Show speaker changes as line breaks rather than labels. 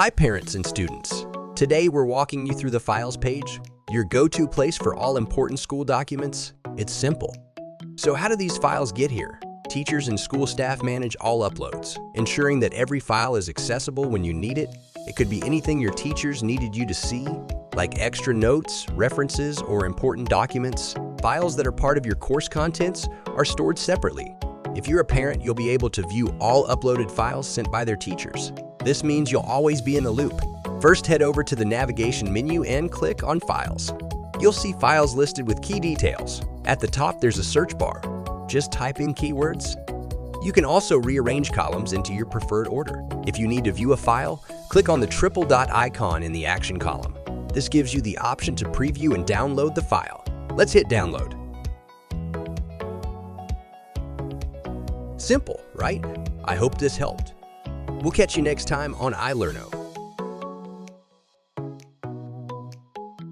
Hi parents and students. Today we're walking you through the Files page, your go-to place for all important school documents. It's simple. So how do these files get here? Teachers and school staff manage all uploads, ensuring that every file is accessible when you need it. It could be anything your teachers needed you to see, like extra notes, references, or important documents. Files that are part of your course contents are stored separately. If you're a parent, you'll be able to view all uploaded files sent by their teachers. This means you'll always be in the loop. First, head over to the navigation menu and click on Files. You'll see files listed with key details. At the top, there's a search bar. Just type in keywords. You can also rearrange columns into your preferred order. If you need to view a file, click on the triple dot icon in the Action column. This gives you the option to preview and download the file. Let's hit Download. Simple, right? I hope this helped. We'll catch you next time on ilerno.